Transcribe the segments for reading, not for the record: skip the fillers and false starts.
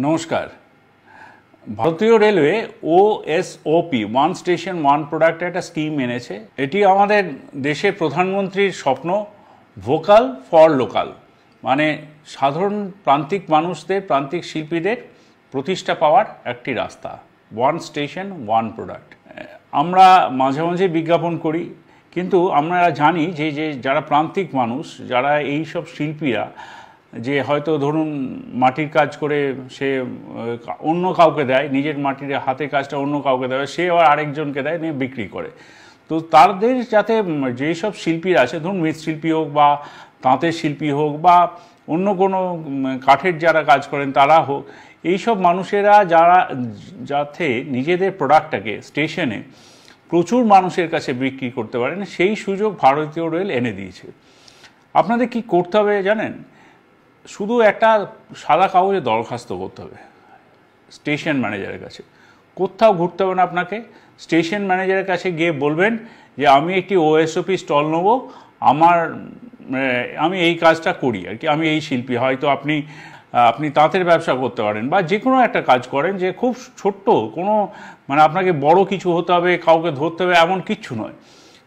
নমস্কার। ভারতীয় railway OSOP one station one product একটা স্কিম এনেছে। এটি আমাদের দেশের প্রধানমন্ত্রীর স্বপ্ন, ভোকাল ফর লোকাল, মানে সাধারণ প্রান্তিক মানুষদের, প্রান্তিক শিল্পীদের প্রতিষ্ঠা পাওয়ার একটি রাস্তা। One station one product. আমরা মাঝে মাঝে বিজ্ঞাপন করি, কিন্তু আমরা জানি যে যারা প্রান্তিক মানুষ, যারা এই সব শিল্পীরা, যে হয়তো ধরুন মাটির কাজ করে সে অন্য কাউকে দেয়, নিজের মাটির হাতের কাজটা অন্য কাউকে দেয়, সে আবার আরেকজনকে দেয়, নিয়ে বিক্রি করে। তো তাদের যাতে যেই সব শিল্পীরা আছে, ধরুন মৃৎশিল্পী হোক বা তাঁতের শিল্পী হোক বা অন্য কোনো কাঠের যারা কাজ করেন তারা হোক, এইসব মানুষেরা যাতে নিজেদের প্রোডাক্টটাকে স্টেশনে প্রচুর মানুষের কাছে বিক্রি করতে পারেন, সেই সুযোগ ভারতীয় রেল এনে দিয়েছে। আপনাদের কি করতে হবে জানেন? শুধু একটা সাদা কাগজে দরখাস্ত করতে হবে স্টেশন ম্যানেজারের কাছে। কোথাও ঘুরতে হবে না আপনাকে। স্টেশন ম্যানেজারের কাছে গিয়ে বলবেন যে আমি একটি ওএসওপি স্টল নেব, আমি এই কাজটা করি আর কি, আমি এই শিল্পী। হয়তো আপনি তাঁতের ব্যবসা করতে পারেন বা যে কোনো একটা কাজ করেন, যে খুব ছোট্ট কোনো, মানে আপনাকে বড় কিছু হতে হবে, কাউকে ধরতে হবে এমন কিচ্ছু নয়।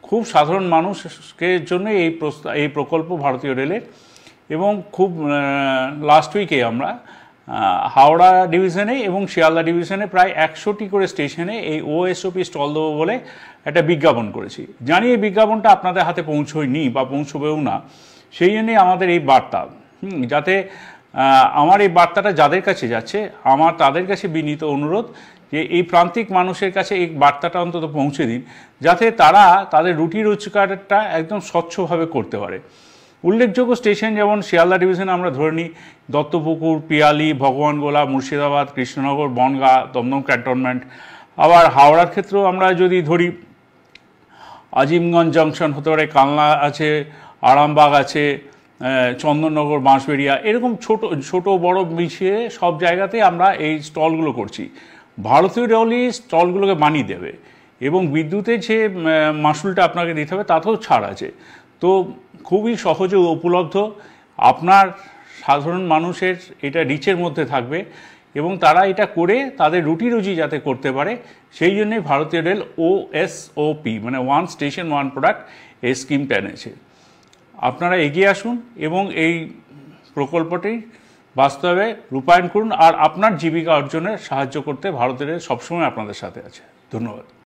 খুব সাধারণ মানুষের জন্য এই প্রকল্প ভারতীয় রেলের। এবং খুব লাস্ট উইকে আমরা হাওড়া ডিভিশনে এবং শিয়ালদা ডিভিশনে প্রায় 100টি করে স্টেশনে এই ওএসওপি স্টল দেবো বলে একটা বিজ্ঞাপন করেছি। জানি এই বিজ্ঞাপনটা আপনাদের হাতে পৌঁছয়নি বা পৌঁছবেও না, সেই জন্যই আমাদের এই বার্তা। যাতে আমার এই বার্তাটা যাদের কাছে যাচ্ছে, আমার তাদের কাছে বিনীত অনুরোধ যে এই প্রান্তিক মানুষের কাছে এই বার্তাটা অন্তত পৌঁছে দিন, যাতে তারা তাদের রুটি রোজগারটা একদম স্বচ্ছভাবে করতে পারে। উল্লেখযোগ্য স্টেশন যেমন শিয়ালদা ডিভিশনে আমরা ধরে নিই দত্তপুকুর, পিয়ালি, ভগবানগোলা, মুর্শিদাবাদ, কৃষ্ণনগর, বনগাঁ, দমদম ক্যান্টনমেন্ট। আবার হাওড়ার ক্ষেত্রেও আমরা যদি ধরি আজিমগঞ্জ জংশন হতে পারে, কালনা আছে, আরামবাগ আছে, চন্দননগর, বাঁশবেড়িয়া, এরকম ছোট বড় মিশিয়ে সব জায়গাতেই আমরা এই স্টলগুলো করছি। ভারতীয় রেলই স্টলগুলোকে বানিয়ে দেবে এবং বিদ্যুতের যে মাসুলটা আপনাকে দিতে হবে তাতেও ছাড় আছে। তো খুবই সহজে উপলব্ধ, আপনার সাধারণ মানুষের এটা রিচের মধ্যে থাকবে এবং তারা এটা করে তাদের রুটি রুজি যাতে করতে পারে, সেই জন্যই ভারতীয় রেল ওএসওপি মানে ওয়ান স্টেশন ওয়ান প্রোডাক্ট এই স্কিমটা এনেছে। আপনারা এগিয়ে আসুন এবং এই প্রকল্পটি বাস্তবে রূপায়ণ করুন, আর আপনার জীবিকা অর্জনে সাহায্য করতে ভারতীয় রেল সবসময় আপনাদের সাথে আছে। ধন্যবাদ।